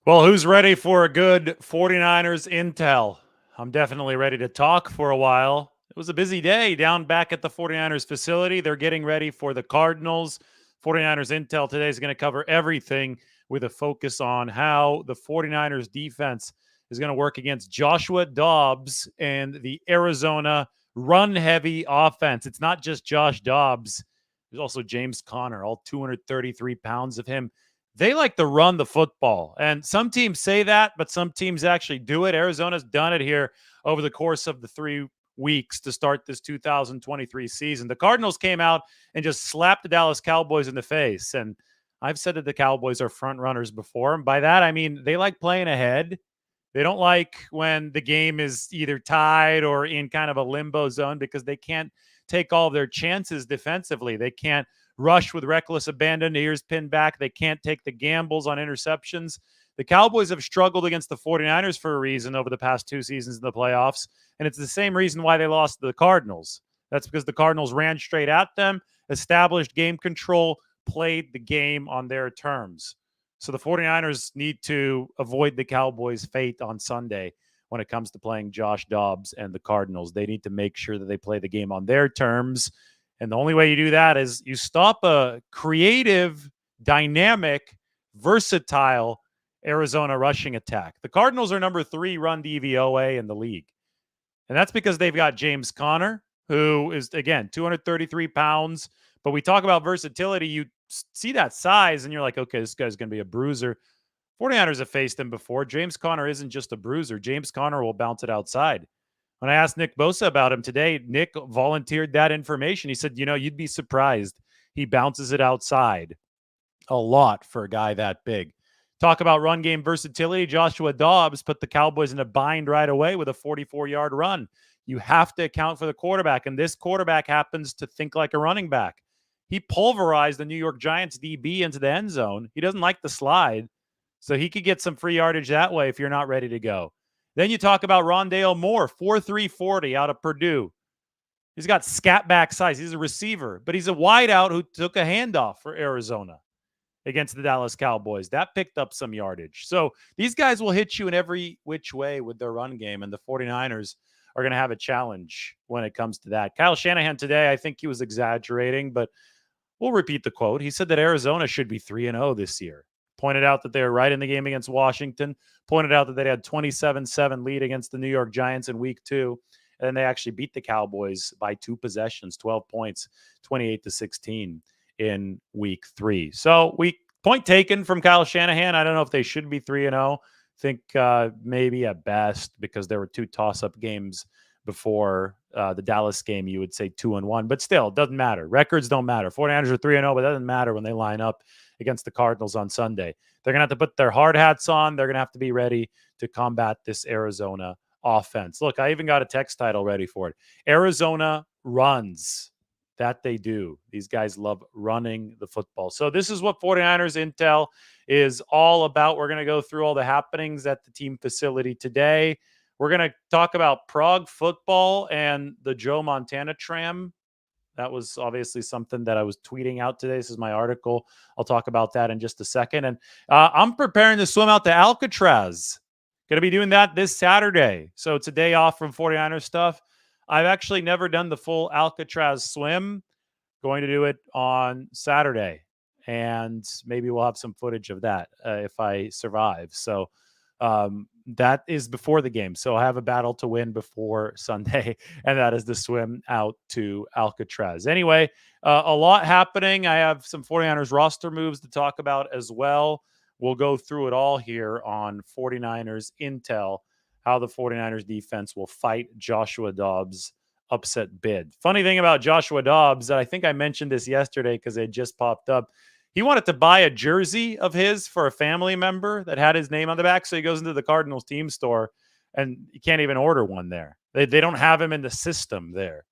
Well, who's ready for a good 49ers intel? I'm definitely ready to talk for a while. It was a busy day down back at the 49ers facility. They're getting ready for the Cardinals. 49ers intel today is going to cover everything with a focus on how the 49ers defense is going to work against Joshua Dobbs and the Arizona run heavy offense. It's not just Josh Dobbs, there's also James Conner, all 233 pounds of him. They like to run the football. And some teams say that, but some teams actually do it. Arizona's done it here over the course of the 3 weeks to start this 2023 season. The Cardinals came out and just slapped the Dallas Cowboys in the face. And I've said that the Cowboys are front runners before. And by that, I mean they like playing ahead. They don't like when the game is either tied or in kind of a limbo zone because they can't take all of their chances defensively. They can't rush with reckless abandon, ears pinned back. They can't take the gambles on interceptions. The Cowboys have struggled against the 49ers for a reason over the past 2 seasons in the playoffs, and it's the same reason why they lost to the Cardinals. That's because the Cardinals ran straight at them, established game control, played the game on their terms. So the 49ers need to avoid the Cowboys' fate on Sunday when it comes to playing Josh Dobbs and the Cardinals. They need to make sure that they play the game on their terms. And the only way you do that is you stop a creative, dynamic, versatile Arizona rushing attack. The Cardinals are number 3 run DVOA in the league. And that's because they've got James Conner, who is, again, 233 pounds. But we talk about versatility. You see that size, and you're like, okay, this guy's going to be a bruiser. 49ers have faced him before. James Conner isn't just a bruiser. James Conner will bounce it outside. When I asked Nick Bosa about him today, Nick volunteered that information. He said, you'd be surprised. He bounces it outside a lot for a guy that big. Talk about run game versatility. Joshua Dobbs put the Cowboys in a bind right away with a 44-yard run. You have to account for the quarterback, and this quarterback happens to think like a running back. He pulverized the New York Giants DB into the end zone. He doesn't like the slide, so he could get some free yardage that way if you're not ready to go. Then you talk about Rondale Moore, 4.3 40 out of Purdue. He's got scat back size. He's a receiver, but he's a wideout who took a handoff for Arizona against the Dallas Cowboys. That picked up some yardage. So these guys will hit you in every which way with their run game, and the 49ers are going to have a challenge when it comes to that. Kyle Shanahan today, I think he was exaggerating, but we'll repeat the quote. He said that Arizona should be 3-0 this year. Pointed out that they were right in the game against Washington. Pointed out that they had 27-7 lead against the New York Giants in week 2. And then they actually beat the Cowboys by 2 possessions, 12 points, 28-16 in week 3. So point taken from Kyle Shanahan. I don't know if they should be 3-0. Think maybe at best, because there were 2 toss-up games before the Dallas game, you would say 2-1. But still, it doesn't matter. Records don't matter. 49ers are 3-0, but it doesn't matter when they line up against the Cardinals on Sunday. They're going to have to put their hard hats on. They're going to have to be ready to combat this Arizona offense. Look, I even got a text title ready for it. Arizona runs. That they do. These guys love running the football. So this is what 49ers Intel is all about. We're going to go through all the happenings at the team facility today. We're going to talk about Prague football and the Joe Montana tram. That was obviously something that I was tweeting out today. This is my article. I'll talk about that in just a second. And I'm preparing to swim out to Alcatraz. Going to be doing that this Saturday. So it's a day off from 49ers stuff. I've actually never done the full Alcatraz swim. Going to do it on Saturday. And maybe we'll have some footage of that if I survive. So that is before the game. So I have a battle to win before Sunday, and that is the swim out to Alcatraz. Anyway, a lot happening. I have some 49ers roster moves to talk about as well. We'll go through it all here on 49ers Intel, how the 49ers defense will fight Joshua Dobbs' upset bid. Funny thing about Joshua Dobbs, I think I mentioned this yesterday because it just popped up. He wanted to buy a jersey of his for a family member that had his name on the back. So he goes into the Cardinals team store and you can't even order one there. They don't have him in the system there.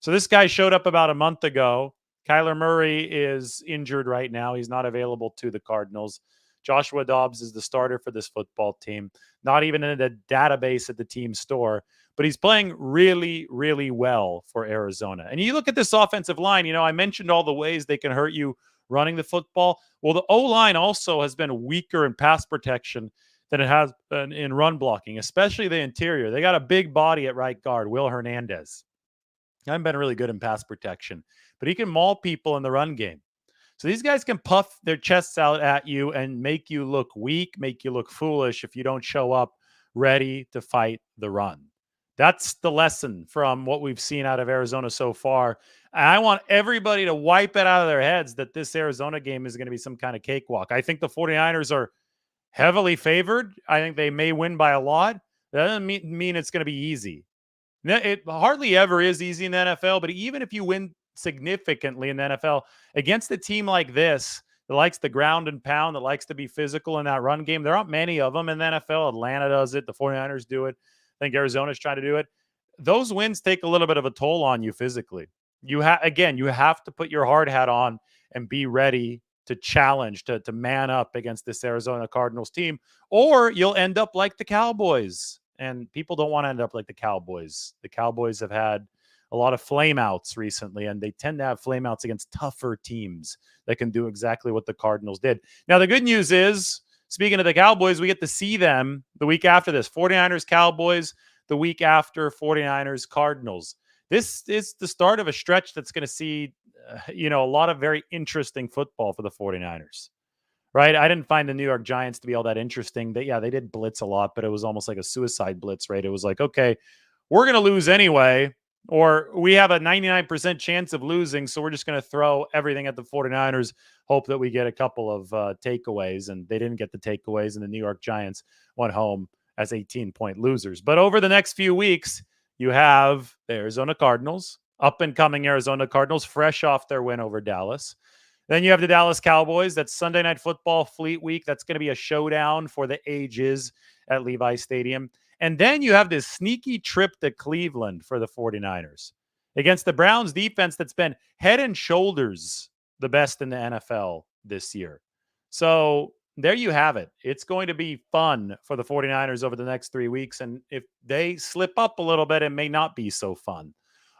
So this guy showed up about a month ago. Kyler Murray is injured right now. He's not available to the Cardinals. Joshua Dobbs is the starter for this football team, not even in the database at the team store, but he's playing really, really well for Arizona. And you look at this offensive line, I mentioned all the ways they can hurt you running the football. Well, the O-line also has been weaker in pass protection than it has been in run blocking, especially the interior. They got a big body at right guard, Will Hernandez. I haven't been really good in pass protection, but he can maul people in the run game. So these guys can puff their chests out at you and make you look weak, make you look foolish if you don't show up ready to fight the run. That's the lesson from what we've seen out of Arizona so far. And I want everybody to wipe it out of their heads that this Arizona game is going to be some kind of cakewalk. I think the 49ers are heavily favored. I think they may win by a lot. That doesn't mean it's going to be easy. It hardly ever is easy in the NFL, but even if you win significantly in the NFL against a team like this that likes the ground and pound, that likes to be physical in that run game, there aren't many of them in the NFL. Atlanta does it. The 49ers do it. I think Arizona's trying to do it. Those wins take a little bit of a toll on you physically. You have to put your hard hat on and be ready to challenge, to man up against this Arizona Cardinals team, or you'll end up like the Cowboys. And people don't want to end up like the Cowboys. The Cowboys have had a lot of flameouts recently, and they tend to have flameouts against tougher teams that can do exactly what the Cardinals did. Now, the good news is, speaking of the Cowboys, we get to see them the week after this. 49ers, Cowboys, the week after 49ers, Cardinals. This is the start of a stretch that's going to see, a lot of very interesting football for the 49ers. Right. I didn't find the New York Giants to be all that interesting. They did blitz a lot, but it was almost like a suicide blitz, right? It was like, okay, we're going to lose anyway, or we have a 99% chance of losing. So we're just going to throw everything at the 49ers, hope that we get a couple of takeaways. And they didn't get the takeaways, and the New York Giants went home as 18-point losers. But over the next few weeks, you have the Arizona Cardinals, up and coming Arizona Cardinals, fresh off their win over Dallas. Then you have the Dallas Cowboys. That's Sunday Night Football Fleet Week. That's going to be a showdown for the ages at Levi Stadium. And then you have this sneaky trip to Cleveland for the 49ers against the Browns defense that's been head and shoulders the best in the NFL this year. So there you have it. It's going to be fun for the 49ers over the next 3 weeks. And if they slip up a little bit, it may not be so fun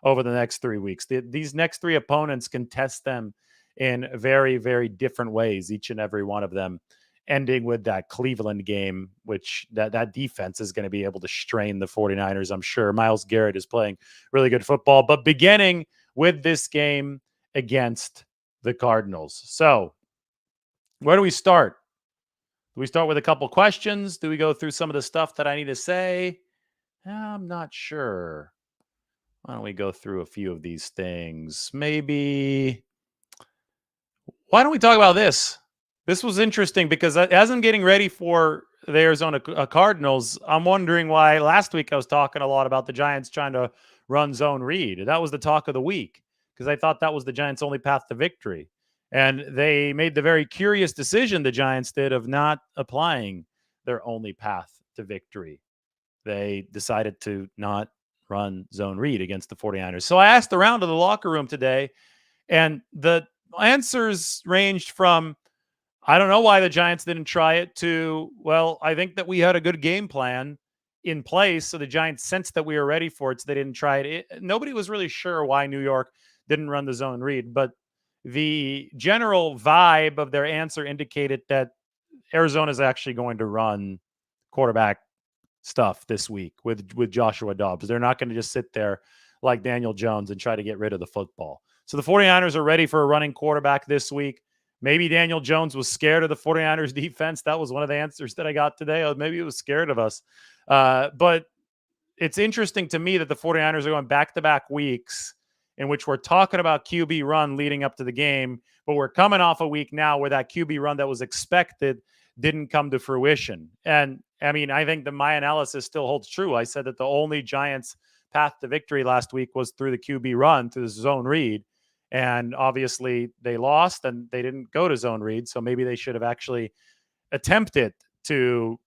over the next 3 weeks. These next three opponents can test them in very, very different ways, each and every one of them, ending with that Cleveland game, which that defense is going to be able to strain the 49ers, I'm sure. Myles Garrett is playing really good football, but beginning with this game against the Cardinals. So where do we start? Do we start with a couple questions? Do we go through some of the stuff that I need to say? I'm not sure. Why don't we go through a few of these things? Maybe... Why don't we talk about this? This was interesting because as I'm getting ready for the Arizona Cardinals, I'm wondering why last week I was talking a lot about the Giants trying to run zone read. That was the talk of the week because I thought that was the Giants' only path to victory. And they made the very curious decision, the Giants did, of not applying their only path to victory. They decided to not run zone read against the 49ers. So I asked around to the locker room today, and the answers ranged from, I don't know why the Giants didn't try it, to, well, I think that we had a good game plan in place, so the Giants sensed that we were ready for it, so they didn't try it. Nobody was really sure why New York didn't run the zone read, but the general vibe of their answer indicated that Arizona is actually going to run quarterback stuff this week with Joshua Dobbs. They're not going to just sit there like Daniel Jones and try to get rid of the football. So the 49ers are ready for a running quarterback this week. Maybe Daniel Jones was scared of the 49ers defense. That was one of the answers that I got today. Maybe it was scared of us. But it's interesting to me that the 49ers are going back-to-back weeks in which we're talking about QB run leading up to the game, but we're coming off a week now where that QB run that was expected didn't come to fruition. And I mean, I think that my analysis still holds true. I said that the only Giants path to victory last week was through the QB run, through the zone read. And obviously they lost and they didn't go to zone read. So maybe they should have actually attempted to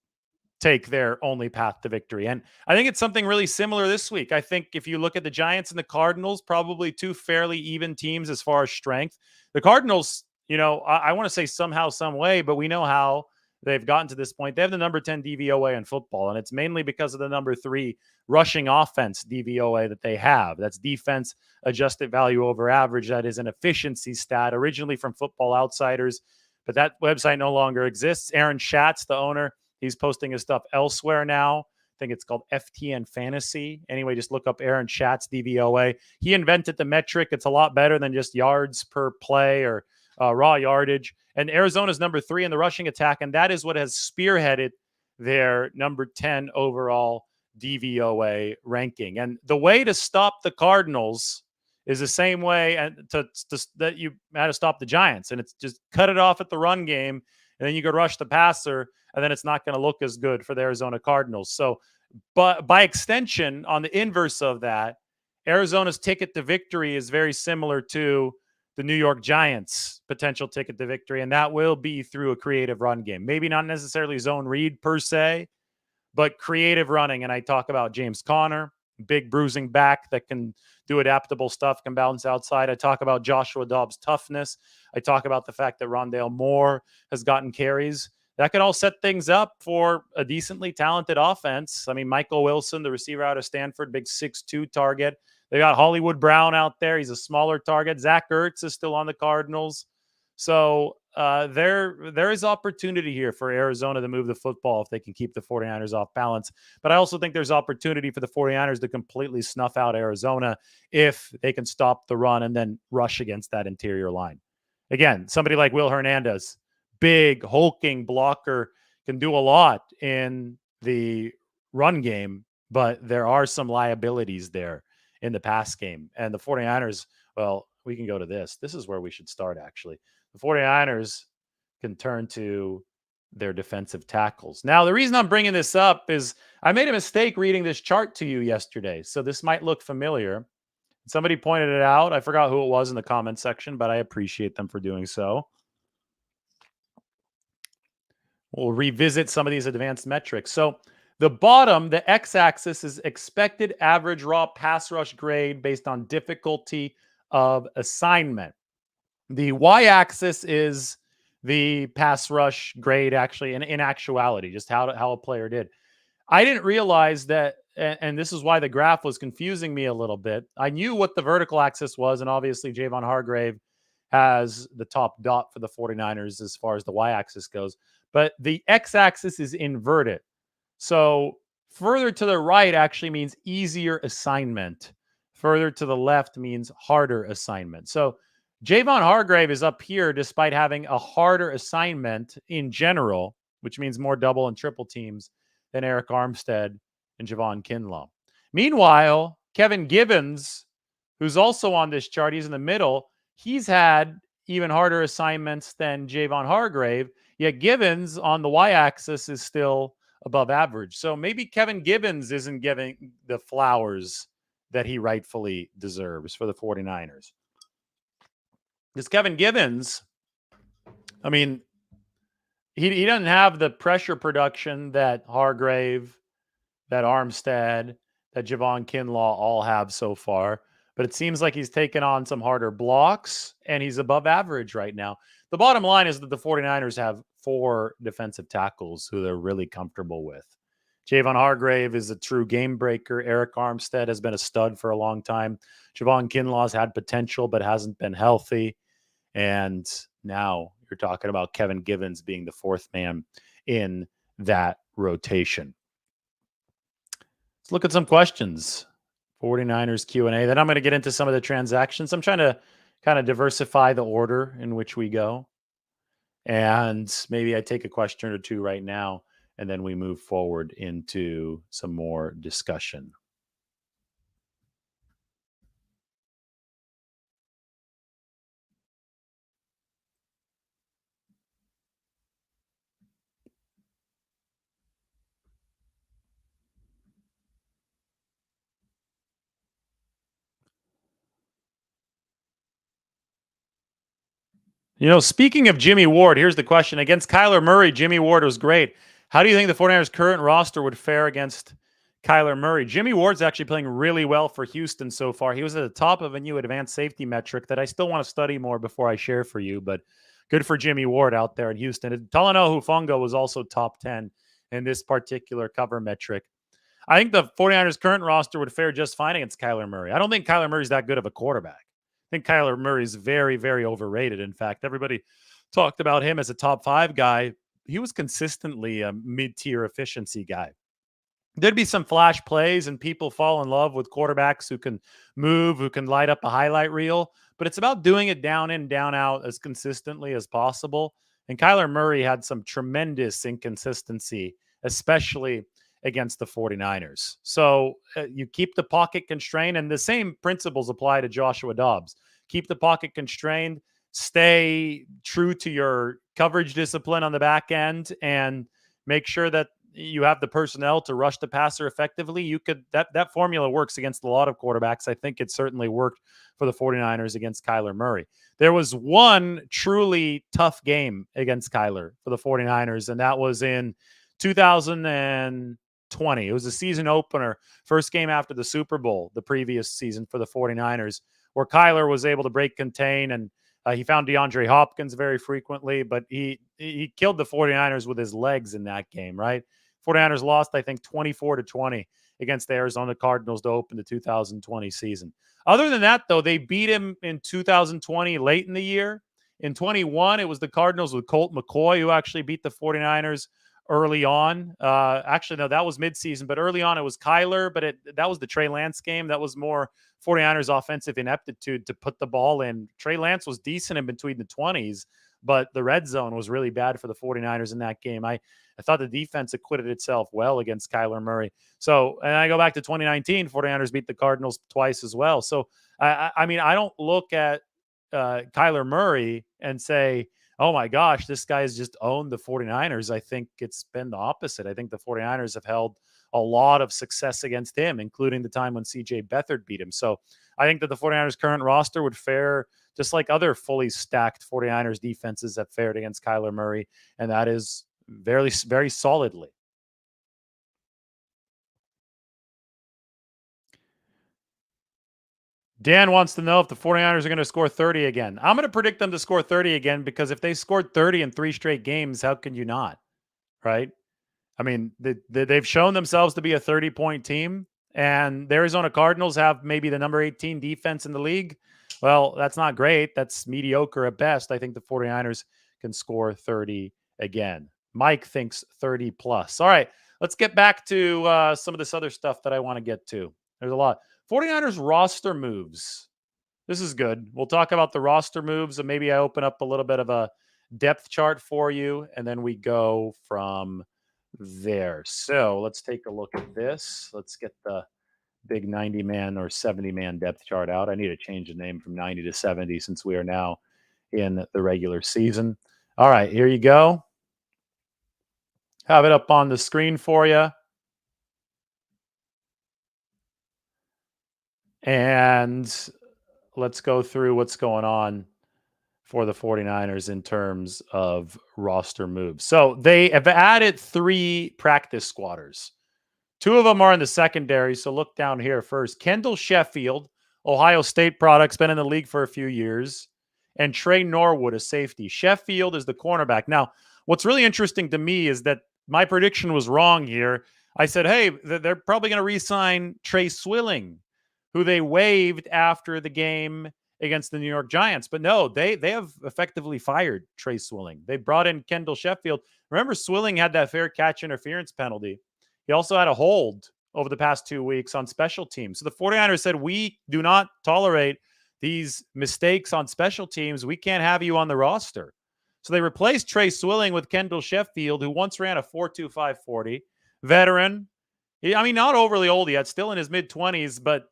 take their only path to victory. And I think it's something really similar this week. I think if you look at the Giants and the Cardinals, probably two fairly even teams as far as strength. The Cardinals, I want to say somehow, some way, but we know how they've gotten to this point. They have the number 10 DVOA in football, and it's mainly because of the number 3 rushing offense DVOA that they have. That's defense adjusted value over average. That is an efficiency stat originally from Football Outsiders, but that website no longer exists. Aaron Schatz, the owner, He's posting his stuff elsewhere now. I think it's called FTN Fantasy. Anyway, just look up Aaron Schatz, DVOA. He invented the metric. It's a lot better than just yards per play or raw yardage. And Arizona's number 3 in the rushing attack, and that is what has spearheaded their number 10 overall DVOA ranking. And the way to stop the Cardinals is the same way that you had to stop the Giants. And it's just cut it off at the run game, and then you could rush the passer, and then it's not going to look as good for the Arizona Cardinals. So, but by extension, on the inverse of that, Arizona's ticket to victory is very similar to the New York Giants' potential ticket to victory, and that will be through a creative run game. Maybe not necessarily zone read per se, but creative running. And I talk about James Conner, big bruising back that can do adaptable stuff, can bounce outside. I talk about Joshua Dobbs' toughness. I talk about the fact that Rondale Moore has gotten carries. That can all set things up for a decently talented offense. I mean, Michael Wilson, the receiver out of Stanford, big 6'2" target. They got Hollywood Brown out there. He's a smaller target. Zach Ertz is still on the Cardinals. So there is opportunity here for Arizona to move the football if they can keep the 49ers off balance. But I also think there's opportunity for the 49ers to completely snuff out Arizona if they can stop the run and then rush against that interior line. Again, somebody like Will Hernandez, big, hulking blocker, can do a lot in the run game, but there are some liabilities there in the pass game. And the 49ers, well, we can go to this. This is where we should start, actually. The 49ers can turn to their defensive tackles. Now, the reason I'm bringing this up is I made a mistake reading this chart to you yesterday, so this might look familiar. Somebody pointed it out. I forgot who it was in the comment section, but I appreciate them for doing so. We'll revisit some of these advanced metrics. So the bottom, the x-axis, is expected average raw pass rush grade based on difficulty of assignment. The y-axis is the pass rush grade, actually, in actuality, just how a player did. I didn't realize that, and this is why the graph was confusing me a little bit. I knew what the vertical axis was, and obviously Javon Hargrave has the top dot for the 49ers as far as the y-axis goes. But the x-axis is inverted. So further to the right actually means easier assignment. Further to the left means harder assignment. So Javon Hargrave is up here despite having a harder assignment in general, which means more double and triple teams than Eric Armstead and Javon Kinlaw. Meanwhile, Kevin Givens, who's also on this chart, he's in the middle, he's had even harder assignments than Javon Hargrave, yet Givens on the y-axis is still above average. So maybe Kevin Givens isn't giving the flowers that he rightfully deserves for the 49ers. Because Kevin Givens, I mean, he doesn't have the pressure production that Hargrave, that Armstead, that Javon Kinlaw all have so far. But it seems like he's taken on some harder blocks, and he's above average right now. The bottom line is that the 49ers have 4 defensive tackles who they're really comfortable with. Javon Hargrave is a true game breaker. Eric Armstead has been a stud for a long time. Javon Kinlaw's had potential but hasn't been healthy. And now you're talking about Kevin Givens being the 4th man in that rotation. Let's look at some questions. 49ers Q&A. Then I'm going to get into some of the transactions. I'm trying to kind of diversify the order in which we go. And maybe I take a question or two right now, and then we move forward into some more discussion. You know, speaking of Jimmy Ward, here's the question. Against Kyler Murray, Jimmy Ward was great. How do you think the 49ers' current roster would fare against Kyler Murray? Jimmy Ward's actually playing really well for Houston so far. He was at the top of a new advanced safety metric that I still want to study more before I share for you, but good for Jimmy Ward out there in Houston. Talanoa Hufanga was also top 10 in this particular cover metric. I think the 49ers' current roster would fare just fine against Kyler Murray. I don't think Kyler Murray's that good of a quarterback. I think Kyler Murray's very, very overrated. In fact, everybody talked about him as a top 5 guy he was consistently a mid-tier efficiency guy. There'd be some flash plays and people fall in love with quarterbacks who can move, who can light up a highlight reel, but it's about doing it down in, down out as consistently as possible. And Kyler Murray had some tremendous inconsistency, especially against the 49ers. So you keep the pocket constrained, and the same principles apply to Joshua Dobbs. Keep the pocket constrained, stay true to your coverage discipline on the back end, and make sure that you have the personnel to rush the passer effectively. You could that formula works against a lot of quarterbacks. I think it certainly worked for the 49ers against Kyler Murray. There was one truly tough game against Kyler for the 49ers, and that was in 2020. It was a season opener, first game after the Super Bowl, the previous season for the 49ers, where Kyler was able to break contain, and he found DeAndre Hopkins very frequently, but he killed the 49ers with his legs in that game, right? 49ers lost, I think, 24-20 against the Arizona Cardinals to open the 2020 season. Other than that, though, they beat him in 2020 late in the year. In 21, it was the Cardinals with Colt McCoy who actually beat the 49ers early on. Actually, no, that was midseason, but early on it was Kyler, but that was the Trey Lance game. That was more 49ers offensive ineptitude to put the ball in. Trey Lance was decent in between the 20s, but the red zone was really bad for the 49ers in that game. I thought the defense acquitted itself well against Kyler Murray. So, and I go back to 2019, 49ers beat the Cardinals twice as well. So, I mean, I don't look at Kyler Murray and say, oh my gosh, this guy's just owned the 49ers. I think it's been the opposite. I think the 49ers have held a lot of success against him, including the time when CJ Beathard beat him. So I think that the 49ers current roster would fare just like other fully stacked 49ers defenses have fared against Kyler Murray. And that is very, very solidly. Dan wants to know if the 49ers are going to score 30 again. I'm going to predict them to score 30 again because if they scored 30 in 3 straight games, how can you not? Right? I mean, they've shown themselves to be a 30-point team, and the Arizona Cardinals have maybe the number 18 defense in the league. Well, that's not great. That's mediocre at best. I think the 49ers can score 30 again. Mike thinks 30 plus. All right, let's get back to some of this other stuff that I want to get to. There's a lot. 49ers roster moves. This is good. We'll talk about the roster moves, and maybe I open up a little bit of a depth chart for you, and then we go from there. So let's take a look at this. Let's get the big 90-man or 70-man depth chart out. I need to change the name from 90 to 70 since we are now in the regular season. All right, here you go. Have it up on the screen for you. And let's go through what's going on for the 49ers in terms of roster moves. So they have added 3 practice squatters. 2 of them are in the secondary. So look down here first. Kendall Sheffield, Ohio State product's been in the league for a few years. And Trey Norwood, a safety. Sheffield is the cornerback. Now, what's really interesting to me is that my prediction was wrong here. I said, hey, they're probably going to re-sign Trey Swilling, who they waived after the game against the New York Giants. But no, they have effectively fired Trey Swilling. They brought in Kendall Sheffield. Remember, Swilling had that fair catch interference penalty. He also had a hold over the past 2 weeks on special teams. So the 49ers said, we do not tolerate these mistakes on special teams. We can't have you on the roster. So they replaced Trey Swilling with Kendall Sheffield, who once ran a 4.25 40, veteran. I mean, not overly old yet, still in his mid-20s, but,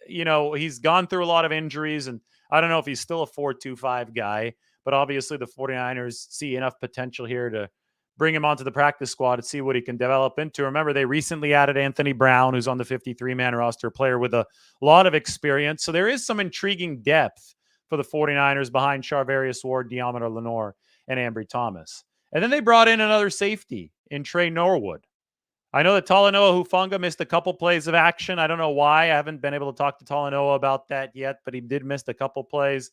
he's gone through a lot of injuries, and I don't know if he's still a 4.25 guy, but obviously the 49ers see enough potential here to bring him onto the practice squad and see what he can develop into. Remember, they recently added Anthony Brown, who's on the 53-man roster, player with a lot of experience. So there is some intriguing depth for the 49ers behind Charvarius Ward, Deommodore Lenoir, and Ambry Thomas. And then they brought in another safety in Trey Norwood. I know that Talanoa Hufanga missed a couple plays of action. I don't know why. I haven't been able to talk to Talanoa about that yet, but he did miss a couple plays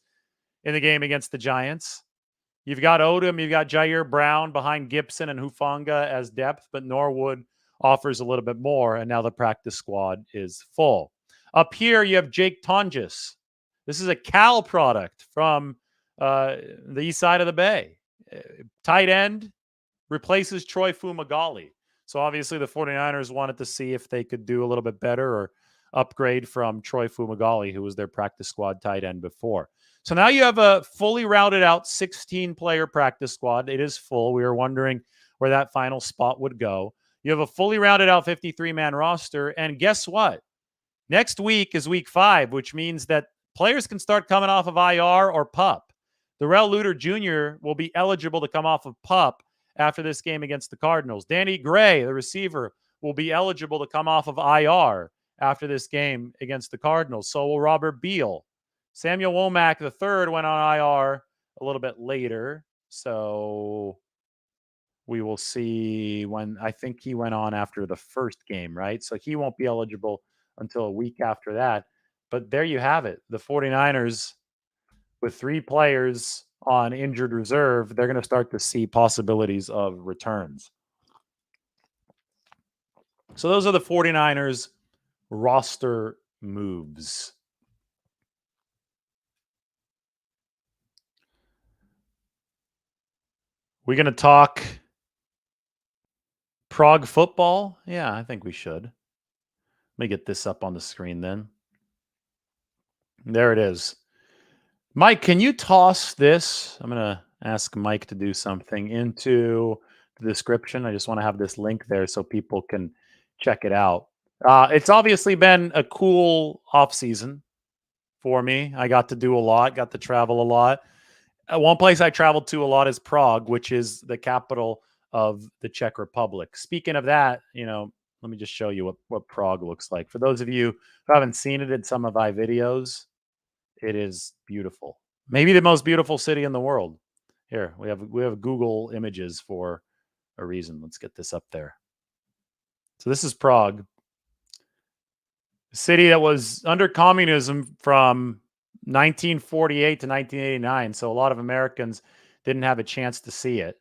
in the game against the Giants. You've got Odom, you've got Jair Brown behind Gibson and Hufanga as depth, but Norwood offers a little bit more, and now the practice squad is full. Up here, you have Jake Tonjes. This is a Cal product from the east side of the Bay. Tight end, replaces Troy Fumagalli. So obviously the 49ers wanted to see if they could do a little bit better or upgrade from Troy Fumagalli, who was their practice squad tight end before. So now you have a fully routed out 16 player practice squad. It is full. We were wondering where that final spot would go. You have a fully rounded out 53-man roster. And guess what? Next week is week 5, which means that players can start coming off of IR or PUP. Darrell Luter Jr. will be eligible to come off of PUP after this game against the Cardinals. Danny Gray, the receiver, will be eligible to come off of IR after this game against the Cardinals. So will Robert Beal. Samuel Womack III went on IR a little bit later. So we will see when. I think he went on after the first game, right? So he won't be eligible until a week after that. But there you have it. The 49ers, with 3 players on injured reserve, they're going to start to see possibilities of returns. So those are the 49ers roster moves. We're going to talk Prague football. Yeah, I think we should. Let me get this up on the screen then. There it is. Mike, can you toss this? I'm going to ask Mike to do something into the description. I just want to have this link there so people can check it out. It's obviously been a cool off season for me. I got to do a lot, got to travel a lot. One place I traveled to a lot is Prague, which is the capital of the Czech Republic. Speaking of that, let me just show you what Prague looks like. For those of you who haven't seen it in some of my videos, it is beautiful. Maybe the most beautiful city in the world. Here, we have Google Images for a reason. Let's get this up there. So this is Prague, a city that was under communism from 1948 to 1989. So a lot of Americans didn't have a chance to see it.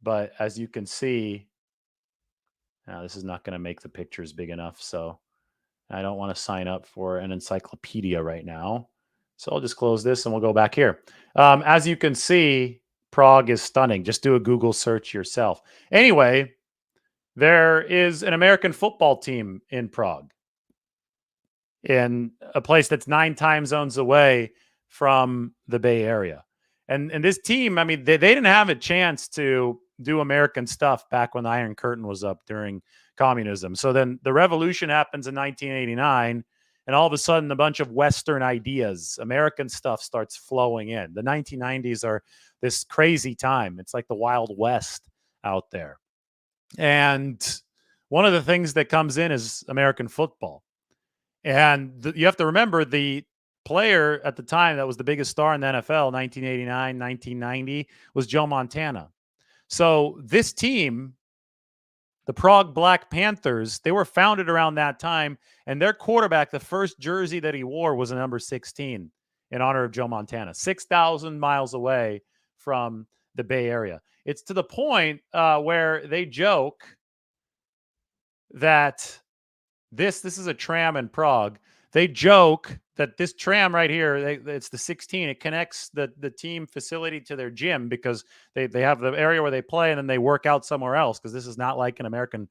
But as you can see, now this is not going to make the pictures big enough. So I don't want to sign up for an encyclopedia right now. So I'll just close this and we'll go back here. As you can see, Prague is stunning. Just do a Google search yourself. Anyway, there is an American football team in Prague, in a place that's 9 time zones away from the Bay Area. And this team, I mean, they didn't have a chance to do American stuff back when the Iron Curtain was up during communism. So then the revolution happens in 1989, and all of a sudden a bunch of Western ideas, American stuff starts flowing in. The 1990s are this crazy time. It's like the Wild West out there. And one of the things that comes in is American football. And you have to remember, the player at the time that was the biggest star in the NFL, 1989, 1990, was Joe Montana. So this team, the Prague Black Panthers, they were founded around that time, and their quarterback, the first jersey that he wore was a number 16 in honor of Joe Montana, 6,000 miles away from the Bay Area. It's to the point where they joke that this is a tram in Prague. They joke that this tram right here, it's the 16. It connects the team facility to their gym, because they have the area where they play and then they work out somewhere else, because this is not like an American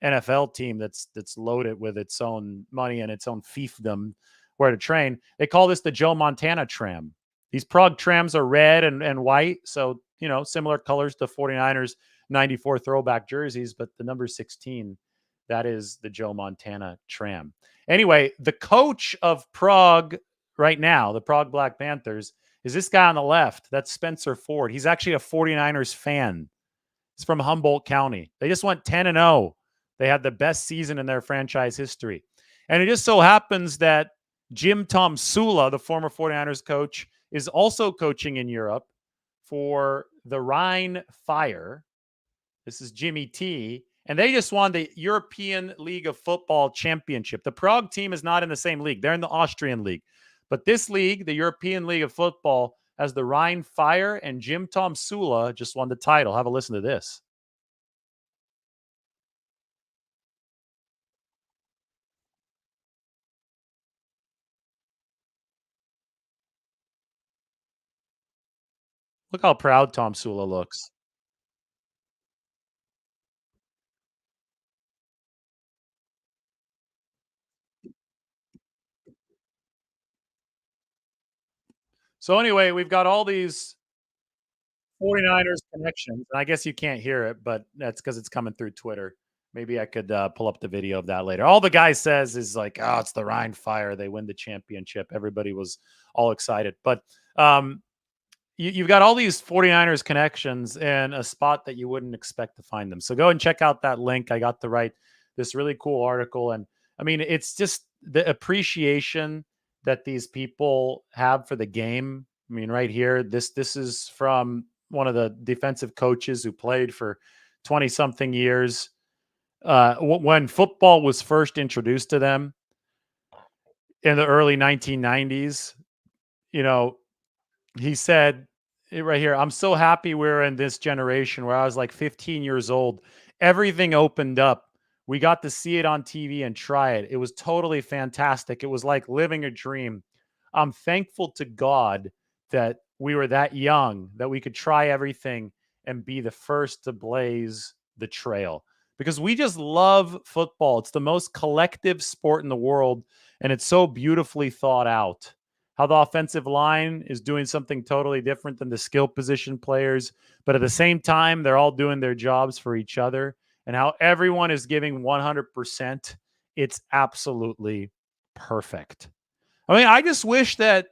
NFL team that's loaded with its own money and its own fiefdom where to train. They call this the Joe Montana tram. These Prague trams are red and white, so similar colors to 49ers 94 throwback jerseys, but the number 16, that is the Joe Montana tram. Anyway, the coach of Prague right now, the Prague Black Panthers, is this guy on the left. That's Spencer Ford. He's actually a 49ers fan. He's from Humboldt County. They just went 10-0. They had the best season in their franchise history. And it just so happens that Jim Tom Sula, the former 49ers coach, is also coaching in Europe for the Rhine Fire. This is Jimmy T. And they just won the European League of Football Championship. The Prague team is not in the same league. They're in the Austrian League. But this league, the European League of Football, has the Rhine Fire, and Jim Tom Sula just won the title. Have a listen to this. Look how proud Tom Sula looks. So anyway, we've got all these 49ers connections. And I guess you can't hear it, but that's because it's coming through Twitter. Maybe I could pull up the video of that later. All the guy says is like, "Oh, it's the Rhine Fire. They win the championship." Everybody was all excited. But um, you've got all these 49ers connections in a spot that you wouldn't expect to find them. So go and check out that link. I got to write this really cool article. And I mean, it's just the appreciation that these people have for the game. I mean, right here, this is from one of the defensive coaches who played for 20 something years. When football was first introduced to them in the early 1990s, you know, he said right here, "I'm so happy we're in this generation where I was like 15 years old. Everything opened up. We got to see it on TV and try it. It was totally fantastic. It was like living a dream. I'm thankful to God that we were that young, that we could try everything and be the first to blaze the trail." Because we just love football. It's the most collective sport in the world, and it's so beautifully thought out. How the offensive line is doing something totally different than the skill position players, but at the same time, they're all doing their jobs for each other, and how everyone is giving 100%. It's absolutely perfect. I mean, I just wish that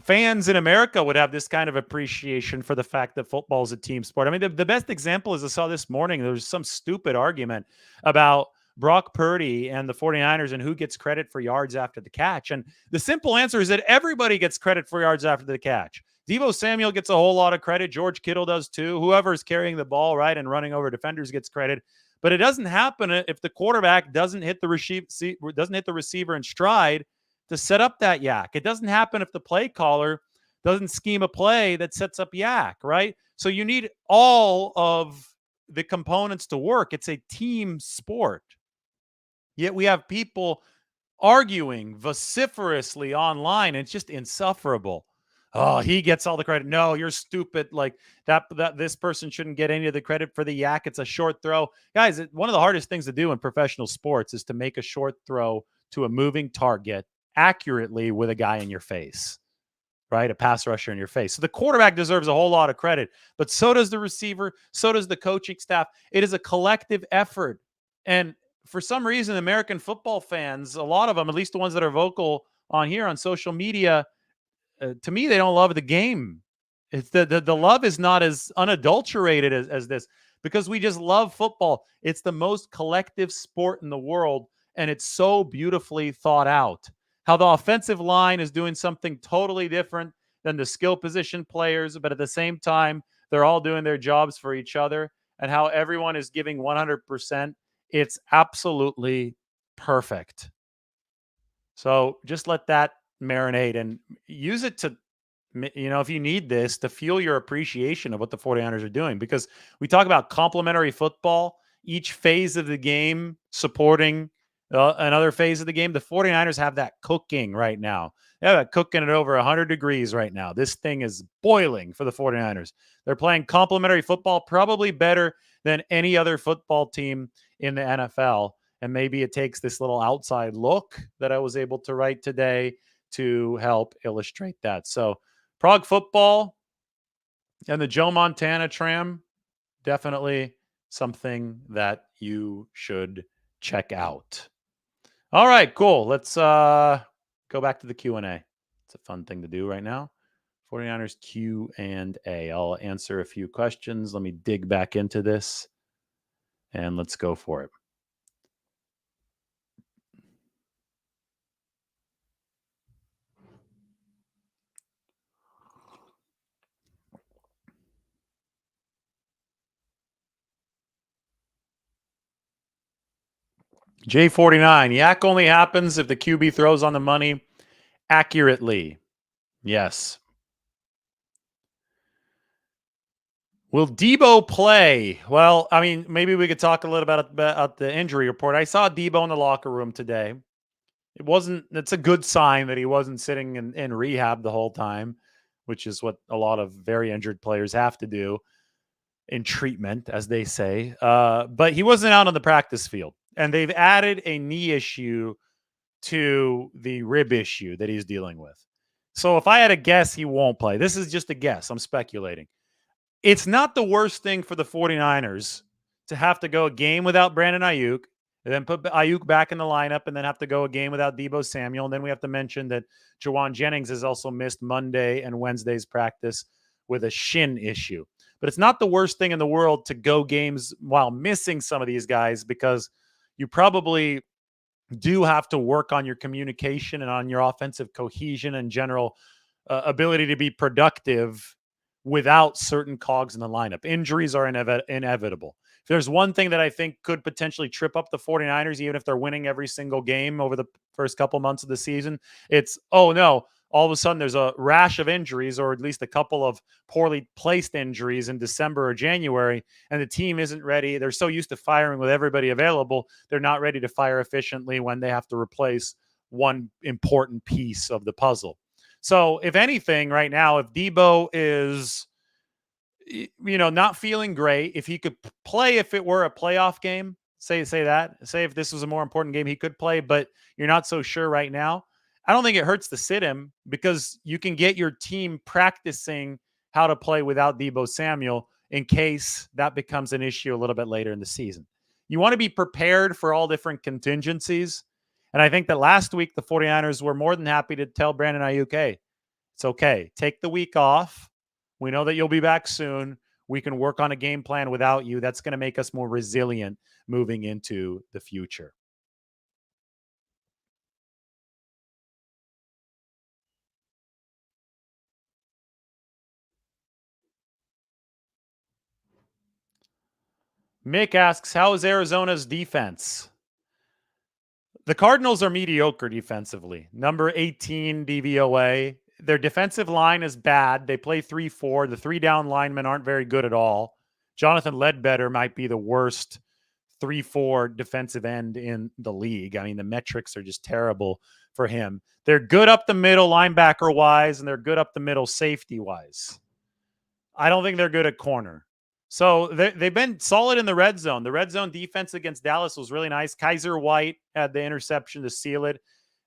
fans in America would have this kind of appreciation for the fact that football is a team sport. I mean, the best example is I saw this morning, there was some stupid argument about Brock Purdy and the 49ers and who gets credit for yards after the catch. And the simple answer is that everybody gets credit for yards after the catch. Deebo Samuel gets a whole lot of credit. George Kittle does too. Whoever is carrying the ball, right, and running over defenders gets credit. But it doesn't happen if the quarterback doesn't hit the receiver in stride to set up that yak. It doesn't happen if the play caller doesn't scheme a play that sets up yak, right? So you need all of the components to work. It's a team sport. Yet we have people arguing vociferously online, and it's just insufferable. Oh, he gets all the credit. No, you're stupid. Like that this person shouldn't get any of the credit for the yak. It's a short throw. Guys, one of the hardest things to do in professional sports is to make a short throw to a moving target accurately with a guy in your face, right? A pass rusher in your face. So the quarterback deserves a whole lot of credit, but so does the receiver, so does the coaching staff. It is a collective effort. And for some reason, American football fans, a lot of them, at least the ones that are vocal on here on social media, to me, they don't love the game. It's the love is not as unadulterated as this, because we just love football. It's the most collective sport in the world, and it's so beautifully thought out. How the offensive line is doing something totally different than the skill position players, but at the same time, they're all doing their jobs for each other, and how everyone is giving 100%. It's absolutely perfect. So just let that marinate and use it to, if you need this to feel your appreciation of what the 49ers are doing, because we talk about complementary football, each phase of the game supporting another phase of the game. The 49ers have that cooking right now. They have it cooking at over 100 degrees right now. This thing is boiling for the 49ers. They're playing complementary football, probably better than any other football team in the NFL. And maybe it takes this little outside look that I was able to write today to help illustrate that. So Prague football and the Joe Montana tram, definitely something that you should check out. All right, cool. Let's go back to the Q&A. It's a fun thing to do right now. 49ers Q&A. I'll answer a few questions. Let me dig back into this and let's go for it. J49, yak only happens if the QB throws on the money accurately. Yes. Will Deebo play? Well, I mean, maybe we could talk a little about the injury report. I saw Deebo in the locker room today. It's a good sign that he wasn't sitting in rehab the whole time, which is what a lot of very injured players have to do in treatment, as they say. But he wasn't out on the practice field. And they've added a knee issue to the rib issue that he's dealing with. So if I had a guess, he won't play. This is just a guess. I'm speculating. It's not the worst thing for the 49ers to have to go a game without Brandon Ayuk, and then put Ayuk back in the lineup, and then have to go a game without Deebo Samuel. And then we have to mention that Jawan Jennings has also missed Monday and Wednesday's practice with a shin issue. But it's not the worst thing in the world to go games while missing some of these guys, because you probably do have to work on your communication and on your offensive cohesion and general ability to be productive without certain cogs in the lineup. Injuries are inevitable. If there's one thing that I think could potentially trip up the 49ers, even if they're winning every single game over the first couple months of the season, it's, oh no, all of a sudden there's a rash of injuries, or at least a couple of poorly placed injuries in December or January, and the team isn't ready. They're so used to firing with everybody available, they're not ready to fire efficiently when they have to replace one important piece of the puzzle. So if anything, right now, if Deebo is, not feeling great, if he could play, if it were a playoff game, say if this was a more important game, he could play, but you're not so sure right now. I don't think it hurts to sit him, because you can get your team practicing how to play without Deebo Samuel in case that becomes an issue a little bit later in the season. You want to be prepared for all different contingencies. And I think that last week, the 49ers were more than happy to tell Brandon Ayuk, hey, it's okay. Take the week off. We know that you'll be back soon. We can work on a game plan without you. That's going to make us more resilient moving into the future. Mick asks, how is Arizona's defense? The Cardinals are mediocre defensively. Number 18 DVOA. Their defensive line is bad. They play 3-4. The three down linemen aren't very good at all. Jonathan Ledbetter might be the worst 3-4 defensive end in the league. I mean, the metrics are just terrible for him. They're good up the middle linebacker wise, and they're good up the middle safety wise. I don't think they're good at corner. So they've been solid in the red zone. The red zone defense against Dallas was really nice. Kaiser White had the interception to seal it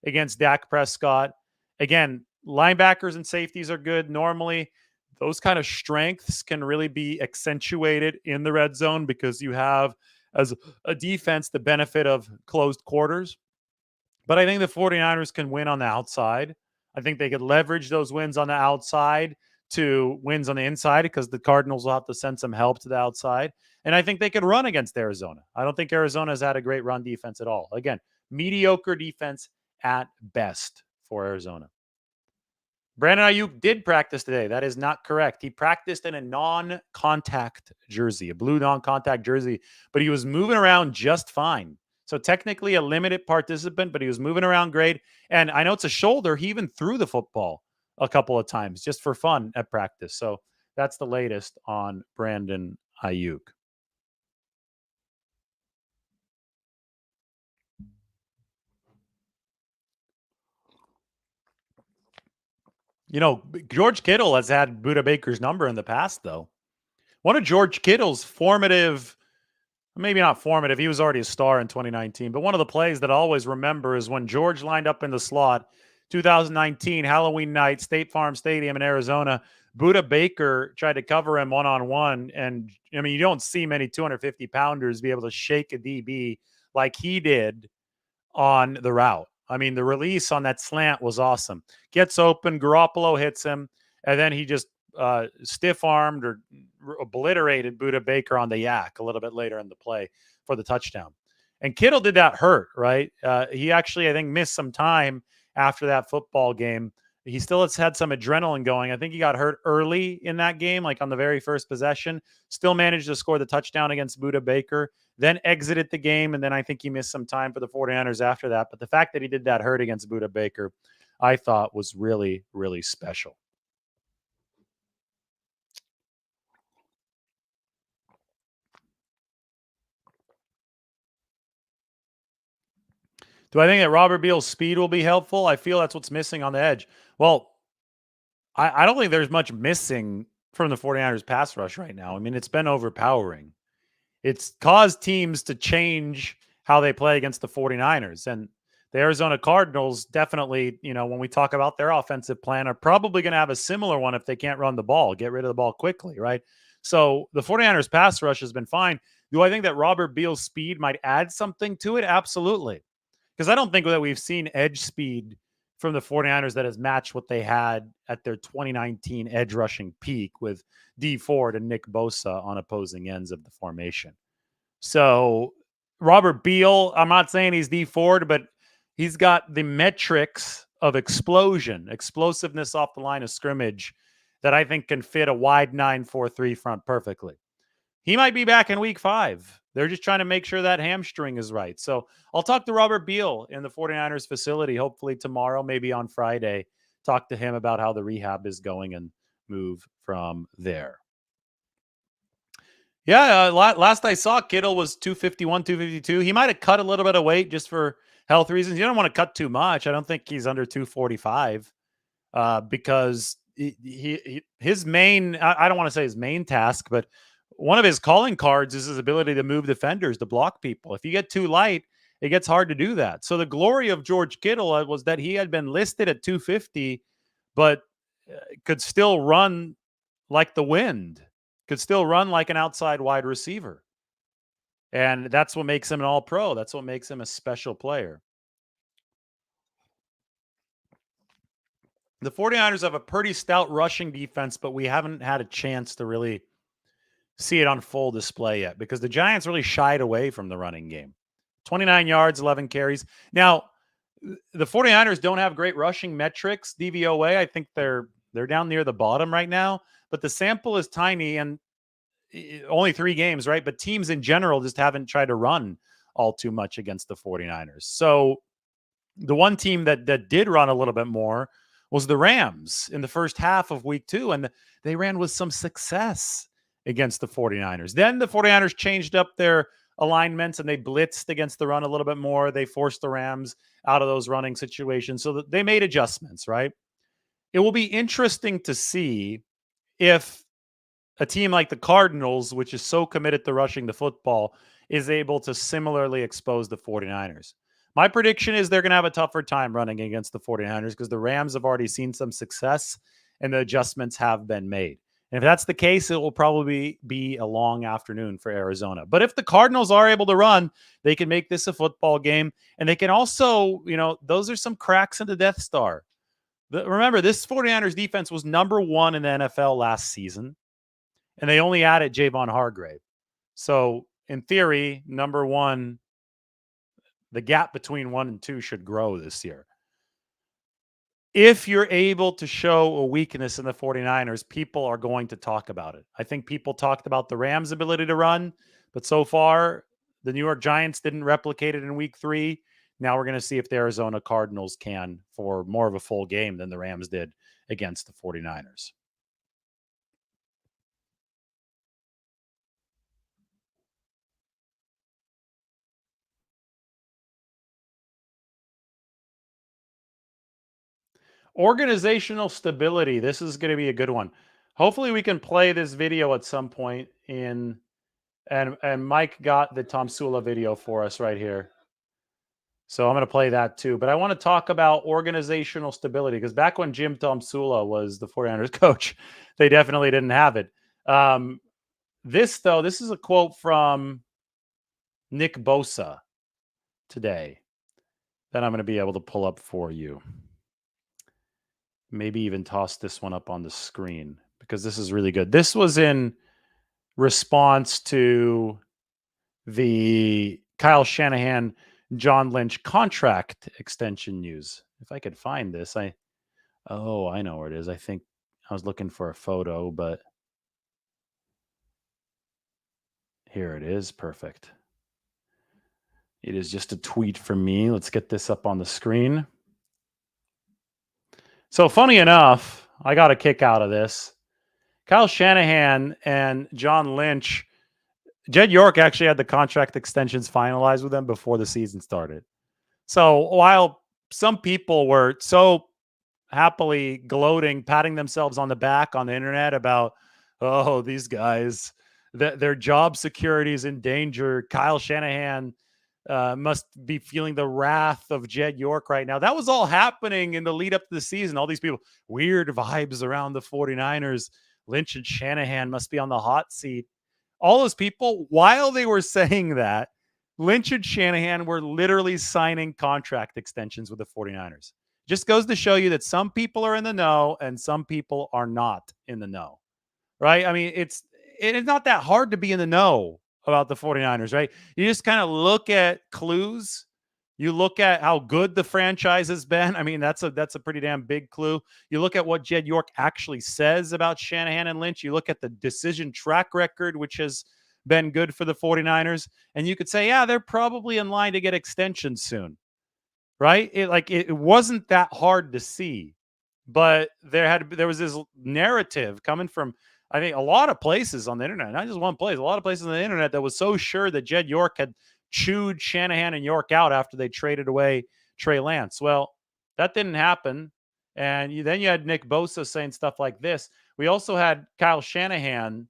against Dak Prescott. Again, linebackers and safeties are good. Normally, those kind of strengths can really be accentuated in the red zone, because you have, as a defense, the benefit of closed quarters. But I think the 49ers can win on the outside. I think they could leverage those wins on the outside to wins on the inside, because the Cardinals will have to send some help to the outside. And I think they could run against Arizona. I don't think Arizona has had a great run defense at all. Again, mediocre defense at best for Arizona. Brandon Ayuk did practice today. That is not correct. He practiced in a non-contact jersey, a blue non-contact jersey, but he was moving around just fine. So technically a limited participant, but he was moving around great. And I know it's a shoulder. He even threw the football a couple of times just for fun at practice. So that's the latest on Brandon Ayuk. George Kittle has had Buda Baker's number in the past, though. One of George Kittle's formative, maybe not formative, he was already a star in 2019, but one of the plays that I always remember is when George lined up in the slot, 2019, Halloween night, State Farm Stadium in Arizona. Buda Baker tried to cover him one-on-one, and, I mean, you don't see many 250-pounders be able to shake a DB like he did on the route. I mean, the release on that slant was awesome. Gets open, Garoppolo hits him, and then he just stiff-armed or obliterated Buda Baker on the yak a little bit later in the play for the touchdown. And Kittle did that hurt, right? He actually, I think, missed some time after that football game. He still has had some adrenaline going. I think he got hurt early in that game, like on the very first possession. Still managed to score the touchdown against Buda Baker, then exited the game, and then I think he missed some time for the 49ers after that. But the fact that he did that hurt against Buda Baker, I thought was really, really special. Do I think that Robert Beal's speed will be helpful? I feel that's what's missing on the edge. Well, I don't think there's much missing from the 49ers pass rush right now. I mean, it's been overpowering. It's caused teams to change how they play against the 49ers. And The Arizona Cardinals definitely, when we talk about their offensive plan, are probably going to have a similar one if they can't run the ball, get rid of the ball quickly, right? So the 49ers pass rush has been fine. Do I think that Robert Beal's speed might add something to it? Absolutely. Because I don't think that we've seen edge speed from the 49ers that has matched what they had at their 2019 edge rushing peak with D Ford and Nick Bosa on opposing ends of the formation. So Robert Beal, I'm not saying he's D Ford, but he's got the metrics of explosiveness off the line of scrimmage that I think can fit a wide 9-4-3 front perfectly. He might be back in week 5. They're just trying to make sure that hamstring is right. So I'll talk to Robert Beal in the 49ers facility, hopefully tomorrow, maybe on Friday. Talk to him about how the rehab is going and move from there. Yeah, last I saw, Kittle was 251, 252. He might have cut a little bit of weight just for health reasons. You don't want to cut too much. I don't think he's under 245 because his main, I don't want to say his main task, but one of his calling cards is his ability to move defenders, to block people. If you get too light, it gets hard to do that. So the glory of George Kittle was that he had been listed at 250, but could still run like the wind, could still run like an outside wide receiver. And that's what makes him an all-pro. That's what makes him a special player. The 49ers have a pretty stout rushing defense, but we haven't had a chance to really see it on full display yet because the Giants really shied away from the running game. 29 yards, 11 carries. Now, the 49ers don't have great rushing metrics, DVOA. I think they're down near the bottom right now, but the sample is tiny and only 3 games, right? But teams in general just haven't tried to run all too much against the 49ers. So the one team that did run a little bit more was the Rams in the first half of week 2, and they ran with some success against the 49ers. Then the 49ers changed up their alignments and they blitzed against the run a little bit more. They forced the Rams out of those running situations. So they made adjustments, right? It will be interesting to see if a team like the Cardinals, which is so committed to rushing the football, is able to similarly expose the 49ers. My prediction is they're going to have a tougher time running against the 49ers because the Rams have already seen some success and the adjustments have been made. And if that's the case, it will probably be a long afternoon for Arizona. But if the Cardinals are able to run, they can make this a football game. And they can also, those are some cracks in the Death Star. Remember, this 49ers defense was number 1 in the NFL last season, and they only added Javon Hargrave. So in theory, number 1, the gap between 1 and 2 should grow this year. If you're able to show a weakness in the 49ers, people are going to talk about it. I think people talked about the Rams' ability to run, but so far, the New York Giants didn't replicate it in week 3. Now we're going to see if the Arizona Cardinals can for more of a full game than the Rams did against the 49ers. Organizational stability. This is going to be a good one. Hopefully we can play this video at some point and Mike got the Tom Sula video for us right here. So I'm going to play that too. But I want to talk about organizational stability because back when Jim Tom Sula was the 49ers coach, they definitely didn't have it. This is a quote from Nick Bosa today that I'm going to be able to pull up for you. Maybe even toss this one up on the screen because this is really good. This was in response to the Kyle Shanahan, John Lynch contract extension news. If I could find this, I know where it is. I think I was looking for a photo, but here it is. Perfect. It is just a tweet from me. Let's get this up on the screen. So funny enough, I got a kick out of this. Kyle Shanahan and John Lynch, Jed York actually had the contract extensions finalized with them before the season started. So while some people were so happily gloating, patting themselves on the back on the internet about, oh, these guys, their job security is in danger. Kyle Shanahan must be feeling the wrath of Jed York right now. That was all happening in the lead up to the season. All these people, weird vibes around the 49ers. Lynch and Shanahan must be on the hot seat. All those people, while they were saying that, Lynch and Shanahan were literally signing contract extensions with the 49ers. Just goes to show you that some people are in the know and some people are not in the know, right? I mean, it's not that hard to be in the know about the 49ers, right? You just kind of look at clues. You look at how good the franchise has been. I mean, that's a pretty damn big clue. You look at what Jed York actually says about Shanahan and Lynch. You look at the decision track record, which has been good for the 49ers, and you could say, yeah, they're probably in line to get extensions soon, right? It wasn't that hard to see, but there was this narrative coming from, I think, a lot of places on the internet, not just one place, a lot of places on the internet that was so sure that Jed York had chewed Shanahan and York out after they traded away Trey Lance. Well, that didn't happen. And then you had Nick Bosa saying stuff like this. We also had Kyle Shanahan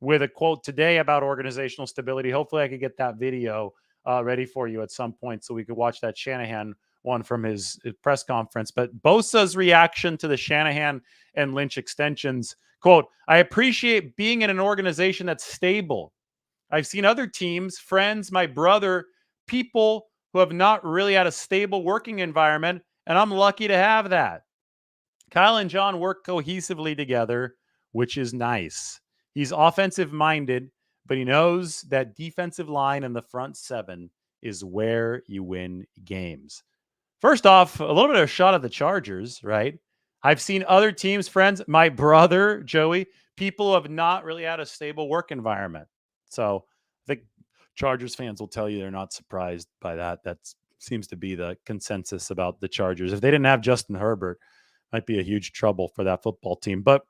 with a quote today about organizational stability. Hopefully I could get that video ready for you at some point so we could watch that Shanahan one from his press conference. But Bosa's reaction to the Shanahan and Lynch extensions, quote, I appreciate being in an organization that's stable. I've seen other teams, friends, my brother, people who have not really had a stable working environment, and I'm lucky to have that. Kyle and John work cohesively together, which is nice. He's offensive minded, but he knows that defensive line and the front seven is where you win games. First off, a little bit of a shot at the Chargers, right? I've seen other teams, friends, my brother, Joey, people who have not really had a stable work environment. So I think Chargers fans will tell you they're not surprised by that. That seems to be the consensus about the Chargers. If they didn't have Justin Herbert, might be a huge trouble for that football team. But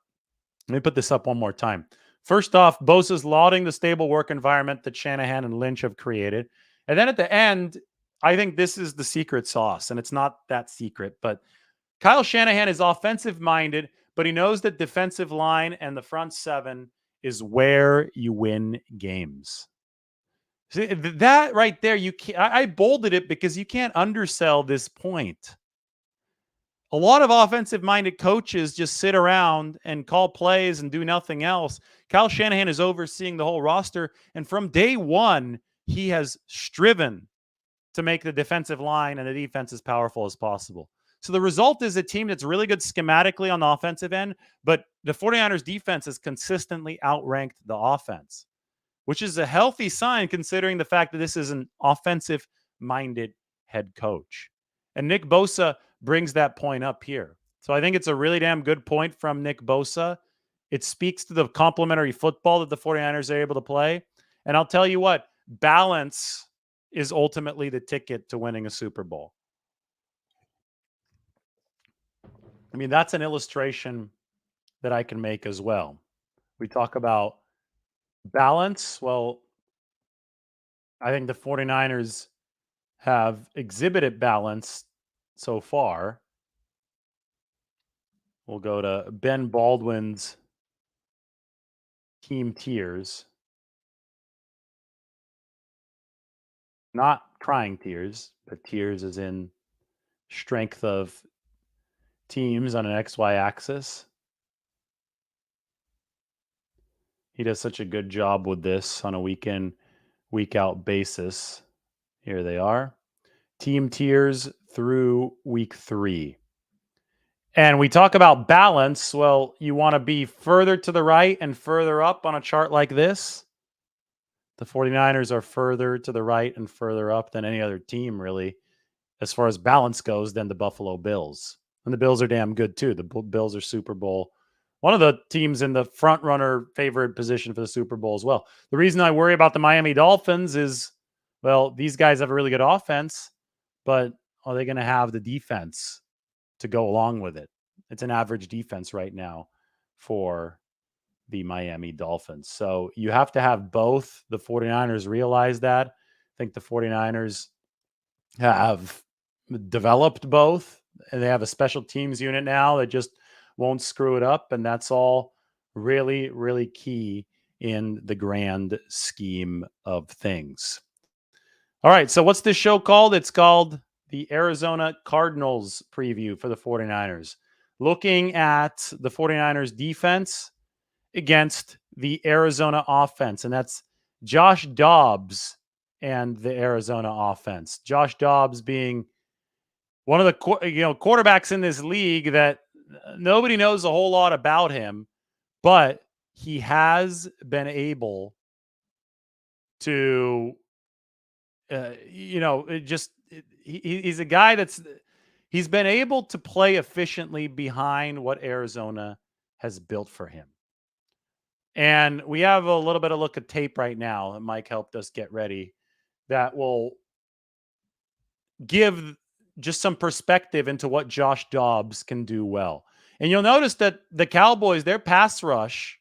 let me put this up one more time. First off, Bosa's lauding the stable work environment that Shanahan and Lynch have created. And then at the end, I think this is the secret sauce, and it's not that secret, but Kyle Shanahan is offensive minded, but he knows that defensive line and the front seven is where you win games. See, that right there, you can't, I bolded it because you can't undersell this point. A lot of offensive minded coaches just sit around and call plays and do nothing else. Kyle Shanahan is overseeing the whole roster. And from day one, he has striven to make the defensive line and the defense as powerful as possible. So the result is a team that's really good schematically on the offensive end, but the 49ers defense has consistently outranked the offense, which is a healthy sign considering the fact that this is an offensive minded head coach. And Nick Bosa brings that point up here. So I think it's a really damn good point from Nick Bosa. It speaks to the complementary football that the 49ers are able to play. And I'll tell you what, balance is ultimately the ticket to winning a Super Bowl. I mean, that's an illustration that I can make as well. We talk about balance. Well, I think the 49ers have exhibited balance so far. We'll go to Ben Baldwin's team tiers. Not crying tears, but tears as in strength of teams on an XY axis. He does such a good job with this on a week in, week out basis. Here they are. Team tiers through week 3. And we talk about balance. Well, you want to be further to the right and further up on a chart like this. The 49ers are further to the right and further up than any other team, really, as far as balance goes, than the Buffalo Bills. And the Bills are damn good, too. The Bills are Super Bowl. One of the teams in the front runner favorite position for the Super Bowl as well. The reason I worry about the Miami Dolphins is, well, these guys have a really good offense, but are they going to have the defense to go along with it? It's an average defense right now for the Miami Dolphins. So you have to have both. The 49ers realize that. I think the 49ers have developed both, and they have a special teams unit now that just won't screw it up. And that's all really, really key in the grand scheme of things. All right, so what's this show called? It's called the Arizona Cardinals preview for the 49ers. Looking at the 49ers defense against the Arizona offense, and that's Josh Dobbs and the Arizona offense. Josh Dobbs being one of the quarterbacks in this league that nobody knows a whole lot about him, but he has been able to, he's a guy he's been able to play efficiently behind what Arizona has built for him. And we have a little bit of look at tape right now. And Mike helped us get ready. That will give just some perspective into what Josh Dobbs can do well. And you'll notice that the Cowboys, their pass rush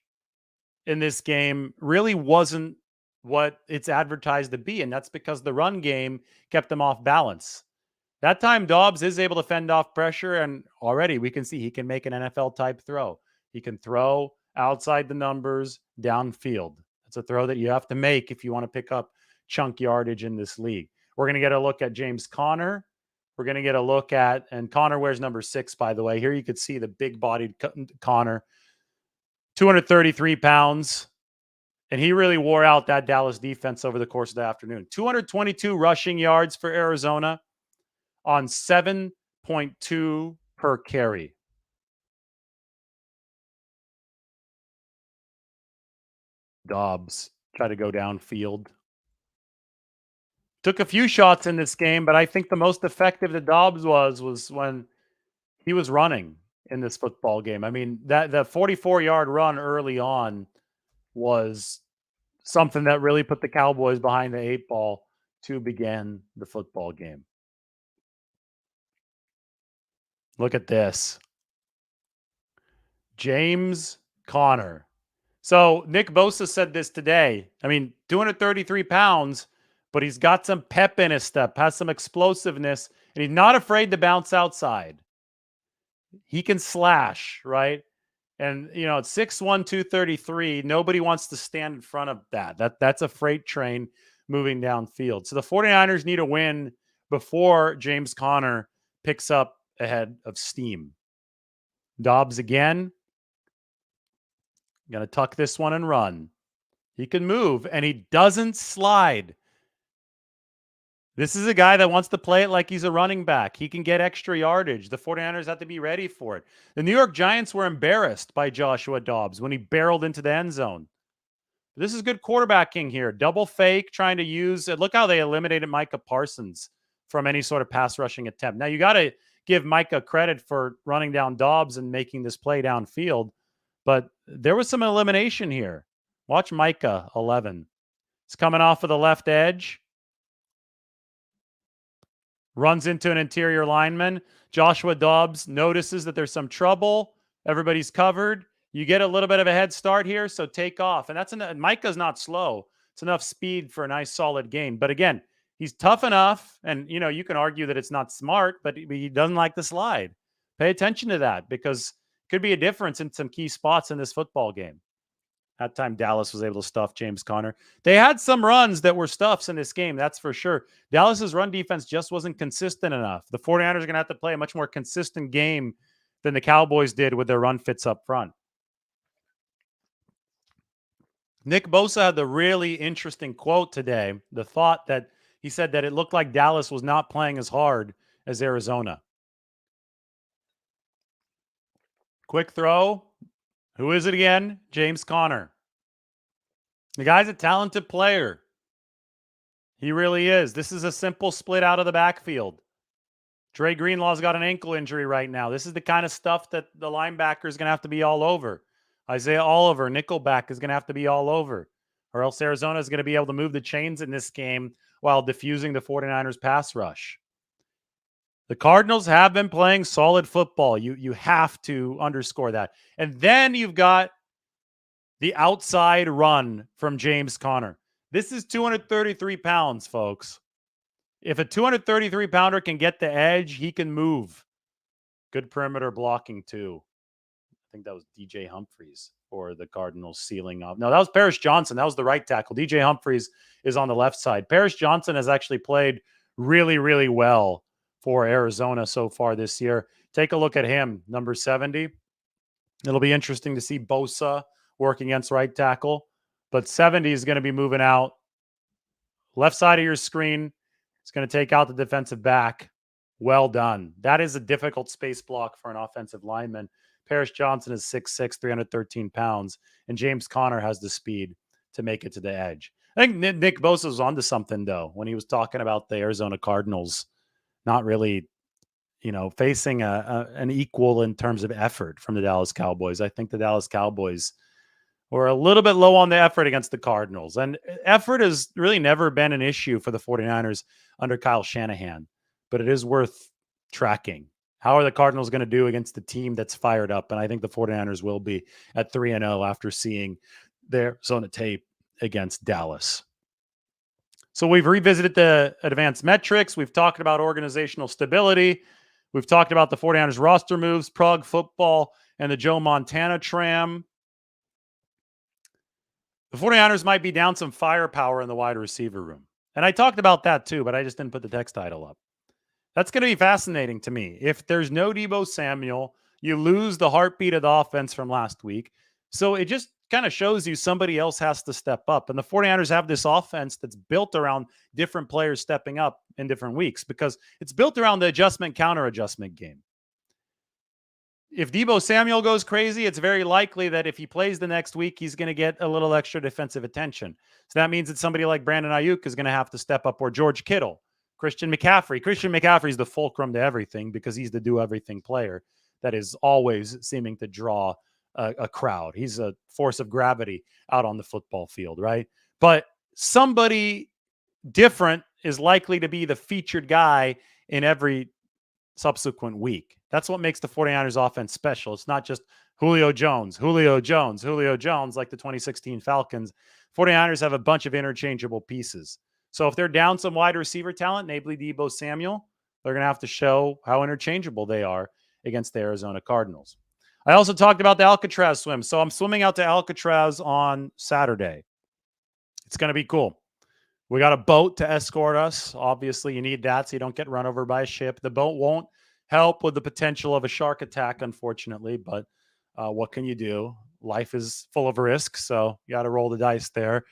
in this game really wasn't what it's advertised to be. And that's because the run game kept them off balance. That time, Dobbs is able to fend off pressure, and already we can see he can make an NFL type throw. He can throw outside the numbers downfield. It's a throw that you have to make if you want to pick up chunk yardage in this league. We're going to get a look at James Conner. We're going to get a look at, and Conner wears number 6, by the way. Here you could see the big-bodied Conner, 233 pounds. And he really wore out that Dallas defense over the course of the afternoon. 222 rushing yards for Arizona on 7.2 per carry. Dobbs tried to go downfield. Took a few shots in this game, but I think the most effective that Dobbs was when he was running in this football game. I mean, that the 44-yard run early on was something that really put the Cowboys behind the 8 ball to begin the football game. Look at this. James Conner. So Nick Bosa said this today. I mean, 233 pounds, but he's got some pep in his step, has some explosiveness, and he's not afraid to bounce outside. He can slash, right? And, it's 6'1", 233. Nobody wants to stand in front of that. That's a freight train moving downfield. So the 49ers need a win before James Conner picks up a head of steam. Dobbs again. Going to tuck this one and run. He can move, and he doesn't slide. This is a guy that wants to play it like he's a running back. He can get extra yardage. The 49ers have to be ready for it. The New York Giants were embarrassed by Joshua Dobbs when he barreled into the end zone. This is good quarterbacking here. Double fake, trying to use it. Look how they eliminated Micah Parsons from any sort of pass rushing attempt. Now, you got to give Micah credit for running down Dobbs and making this play downfield, but there was some elimination here. Watch Micah, 11. He's coming off of the left edge. Runs into an interior lineman. Joshua Dobbs notices that there's some trouble. Everybody's covered. You get a little bit of a head start here, so take off. And that's Micah's not slow. It's enough speed for a nice solid gain. But again, he's tough enough, and you can argue that it's not smart, but he doesn't like the slide. Pay attention to that, because it could be a difference in some key spots in this football game. That time, Dallas was able to stuff James Conner. They had some runs that were stuffs in this game, that's for sure. Dallas's run defense just wasn't consistent enough. The 49ers are going to have to play a much more consistent game than the Cowboys did with their run fits up front. Nick Bosa had the really interesting quote today, the thought that he said that it looked like Dallas was not playing as hard as Arizona. Quick throw. Who is it again? James Conner. The guy's a talented player. He really is. This is a simple split out of the backfield. Dre Greenlaw's got an ankle injury right now. This is the kind of stuff that the linebacker is going to have to be all over. Isaiah Oliver, nickelback, is going to have to be all over, or else Arizona is going to be able to move the chains in this game while diffusing the 49ers pass rush. The Cardinals have been playing solid football. You have to underscore that. And then you've got the outside run from James Conner. This is 233 pounds, folks. If a 233-pounder can get the edge, he can move. Good perimeter blocking, too. think that was DJ Humphries for the Cardinals sealing off. No, that was Paris Johnson. That was the right tackle. DJ Humphries is on the left side. Paris Johnson has actually played really, really well for Arizona so far this year. Take a look at him, number 70. It'll be interesting to see Bosa work against right tackle, but 70 is going to be moving out left side of your screen. It's going to take out the defensive back. Well done. That is a difficult space block for an offensive lineman. Paris Johnson is 6'6", 313 pounds, and James Conner has the speed to make it to the edge. I think Nick Bosa was onto something, though, when he was talking about the Arizona Cardinals not really, facing an equal in terms of effort from the Dallas Cowboys. I think the Dallas Cowboys were a little bit low on the effort against the Cardinals. And effort has really never been an issue for the 49ers under Kyle Shanahan, but it is worth tracking. How are the Cardinals going to do against the team that's fired up? And I think the 49ers will be at 3-0 after seeing their Arizona tape against Dallas. So we've revisited the advanced metrics. We've talked about organizational stability. We've talked about the 49ers roster moves, Prague football, and the Joe Montana tram. The 49ers might be down some firepower in the wide receiver room. And I talked about that too, but I just didn't put the text title up. That's going to be fascinating to me. If there's no Deebo Samuel, you lose the heartbeat of the offense from last week. So it just kind of shows you somebody else has to step up. And the 49ers have this offense that's built around different players stepping up in different weeks because it's built around the adjustment counter adjustment game. If Deebo Samuel goes crazy, it's very likely that if he plays the next week, he's going to get a little extra defensive attention. So that means that somebody like Brandon Ayuk is going to have to step up, or George Kittle, Christian McCaffrey. Christian McCaffrey is the fulcrum to everything because he's the do-everything player that is always seeming to draw a crowd. He's a force of gravity out on the football field, right? But somebody different is likely to be the featured guy in every subsequent week. That's what makes the 49ers offense special. It's not just Julio Jones like the 2016 Falcons. 49ers have a bunch of interchangeable pieces. So if they're down some wide receiver talent, namely Deebo Samuel, they're going to have to show how interchangeable they are against the Arizona Cardinals. I also talked about the Alcatraz swim. So I'm swimming out to Alcatraz on Saturday. It's going to be cool. We got a boat to escort us. Obviously, you need that so you don't get run over by a ship. The boat won't help with the potential of a shark attack, unfortunately, but what can you do? Life is full of risks, so you got to roll the dice there.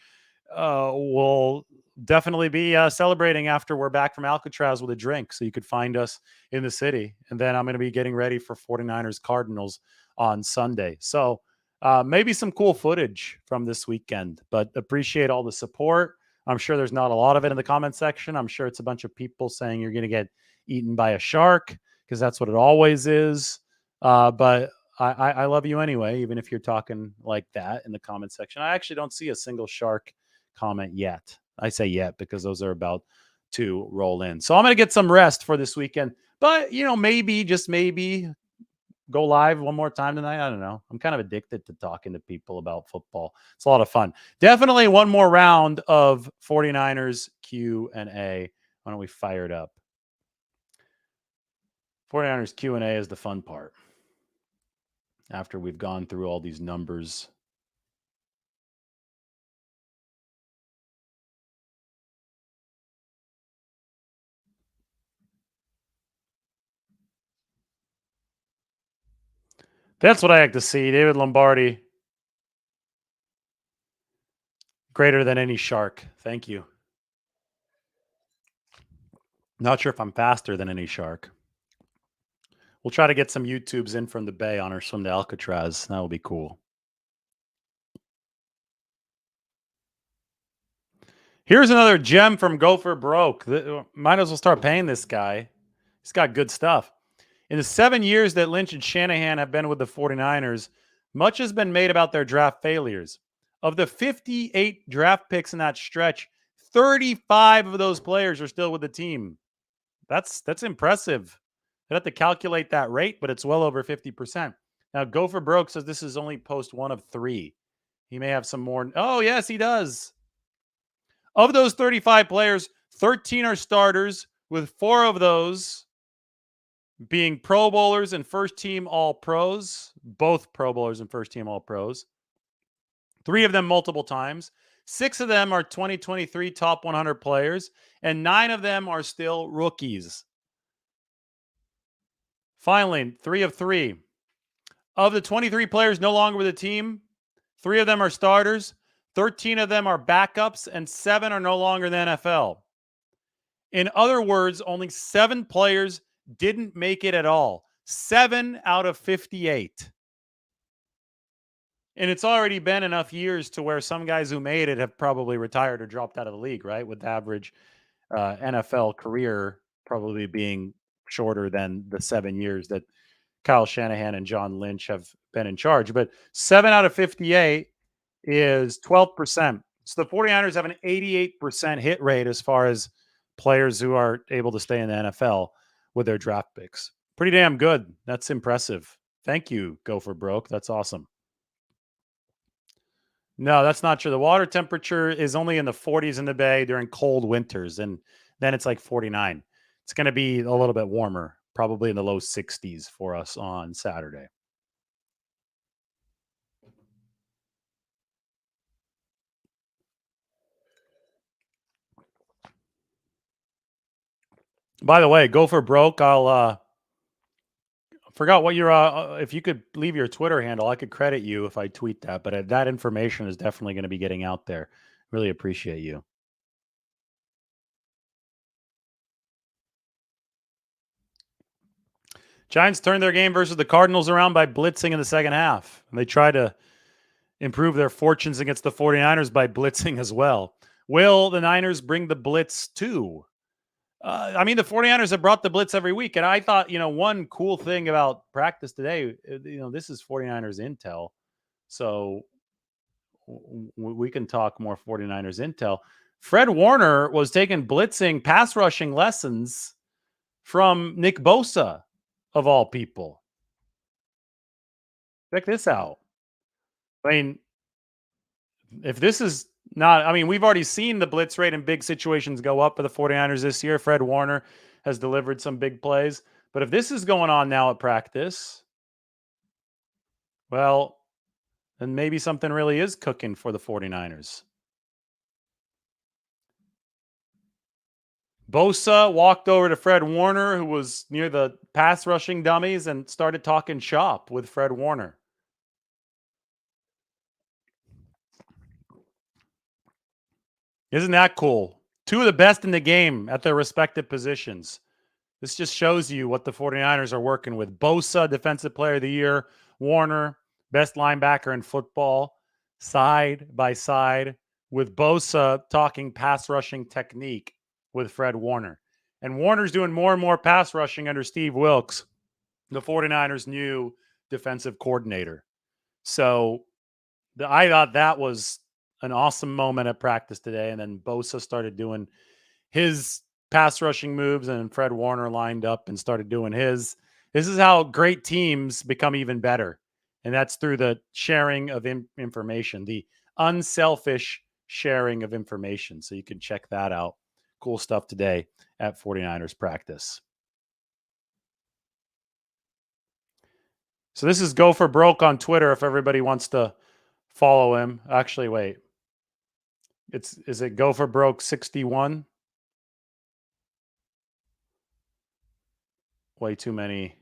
We'll definitely be celebrating after we're back from Alcatraz with a drink, so you could find us in the city. And then I'm going to be getting ready for 49ers Cardinals on Sunday. So maybe some cool footage from this weekend, but appreciate all the support. I'm sure there's not a lot of it in the comment section. I'm sure it's a bunch of people saying you're going to get eaten by a shark because that's what it always is. But I love you anyway, even if you're talking like that in the comment section. I actually don't see a single shark comment yet. I say yet because those are about to roll in. So I'm going to get some rest for this weekend. But, maybe, just maybe, go live one more time tonight. I don't know. I'm kind of addicted to talking to people about football. It's a lot of fun. Definitely one more round of 49ers Q&A. Why don't we fire it up? 49ers Q&A is the fun part. After we've gone through all these numbers. That's what I like to see. David Lombardi. Greater than any shark. Thank you. Not sure if I'm faster than any shark. We'll try to get some YouTubes in from the Bay on our swim to Alcatraz. That will be cool. Here's another gem from Gopher Broke. Might as well start paying this guy. He's got good stuff. In the 7 years that Lynch and Shanahan have been with the 49ers, much has been made about their draft failures. Of the 58 draft picks in that stretch, 35 of those players are still with the team. That's impressive. I'd have to calculate that rate, but it's well over 50%. Now, Gopher Broke says this is only post 1 of 3. He may have some more. Oh, yes, he does. Of those 35 players, 13 are starters, with 4 of those being Pro Bowlers and first team All Pros, both Pro Bowlers and first team All Pros, 3 of them multiple times. 6 of them are 2023 top 100 players, and 9 of them are still rookies. Finally, 3 of 3. Of the 23 players no longer with the team, 3 of them are starters, 13 of them are backups, and 7 are no longer in the NFL. In other words, only 7 players didn't make it at all. 7 out of 58. And it's already been enough years to where some guys who made it have probably retired or dropped out of the league, right? With the average NFL career probably being shorter than the 7 years that Kyle Shanahan and John Lynch have been in charge. But 7 out of 58 is 12%. So the 49ers have an 88% hit rate as far as players who are able to stay in the NFL with their draft picks. Pretty damn good. That's impressive. Thank you, Go for Broke. That's awesome. No, that's not true. The water temperature is only in the 40s in the bay during cold winters, and then it's like 49. It's going to be a little bit warmer, probably in the low 60s for us on Saturday. By the way, Go for Broke. I'll forgot what your if you could leave your Twitter handle, I could credit you if I tweet that. But that information is definitely going to be getting out there. Really appreciate you. Giants turned their game versus the Cardinals around by blitzing in the second half. And they tried to improve their fortunes against the 49ers by blitzing as well. Will the Niners bring the blitz too? I mean, the 49ers have brought the blitz every week. And I thought, one cool thing about practice today, this is 49ers intel. So we can talk more 49ers intel. Fred Warner was taking blitzing, pass rushing lessons from Nick Bosa, of all people. Check this out. I mean, if this is not, I mean, we've already seen the blitz rate in big situations go up for the 49ers this year. Fred Warner has delivered some big plays. But if this is going on now at practice, well, then maybe something really is cooking for the 49ers. Bosa walked over to Fred Warner, who was near the pass rushing dummies, and started talking shop with Fred Warner. Isn't that cool? 2 of the best in the game at their respective positions. This just shows you what the 49ers are working with. Bosa, Defensive Player of the Year. Warner, best linebacker in football, side by side with Bosa talking pass rushing technique with Fred Warner. And Warner's doing more and more pass rushing under Steve Wilks, the 49ers' new defensive coordinator. So I thought that was an awesome moment at practice today. And then Bosa started doing his pass rushing moves, and Fred Warner lined up and started doing his. This is how great teams become even better. And that's through the sharing of information, the unselfish sharing of information. So you can check that out. Cool stuff today at 49ers practice. So this is Go for Broke on Twitter if everybody wants to follow him. Actually, wait. Is it Go for Broke 61? Way too many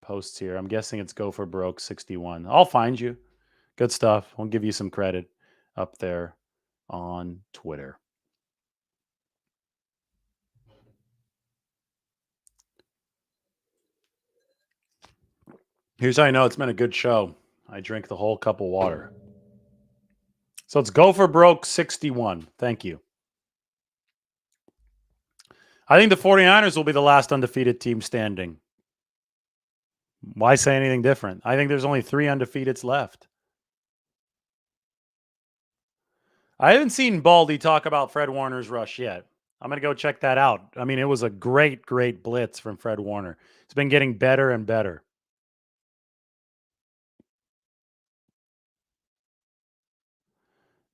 posts here. I'm guessing it's Go for Broke 61. I'll find you. Good stuff. I'll give you some credit up there on Twitter. Here's how I know it's been a good show. I drink the whole cup of water. So it's Go for Broke 61. Thank you. I think the 49ers will be the last undefeated team standing. Why say anything different? I think there's only 3 undefeateds left. I haven't seen Baldy talk about Fred Warner's rush yet. I'm going to go check that out. I mean, it was a great, great blitz from Fred Warner. It's been getting better and better.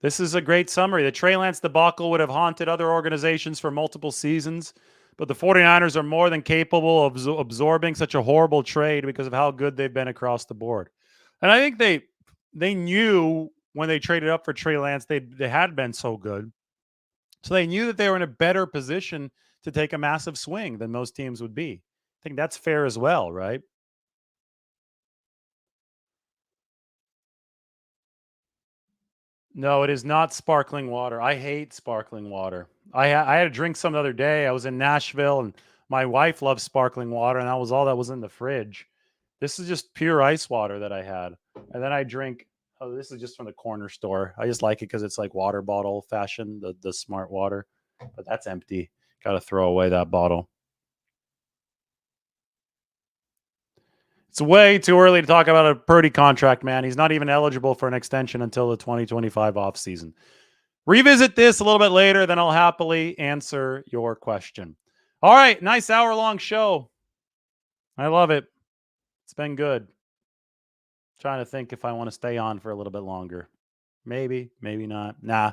This is a great summary. The Trey Lance debacle would have haunted other organizations for multiple seasons, But the 49ers are more than capable of absorbing such a horrible trade because of how good they've been across the board. And I think they knew when they traded up for Trey Lance, they had been so good. So they knew that they were in a better position to take a massive swing than most teams would be. I think that's fair as well, right? No, it is not sparkling water. I hate sparkling water. I had a drink some the other day. I was in Nashville and my wife loves sparkling water, and that was all that was in the fridge. This is just pure ice water that I had. And then I drink, oh, this is just from the corner store. I just like it because it's like water bottle fashion, the smart water. But that's empty. Got to throw away that bottle. It's way too early to talk about a Purdy contract, man. He's not even eligible for an extension until the 2025 offseason. Revisit this a little bit later, then I'll happily answer your question. All right, nice hour-long show. I love it. It's been good. Trying to think if I want to stay on for a little bit longer. Maybe, maybe not. Nah.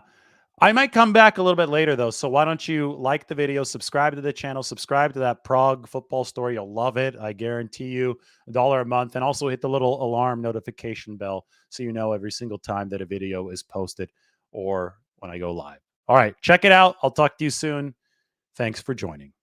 I might come back a little bit later, though. So why don't you like the video, subscribe to the channel, subscribe to that Prague football story. You'll love it. I guarantee you $1 a month. And also hit the little alarm notification bell so you know every single time that a video is posted or when I go live. All right, check it out. I'll talk to you soon. Thanks for joining.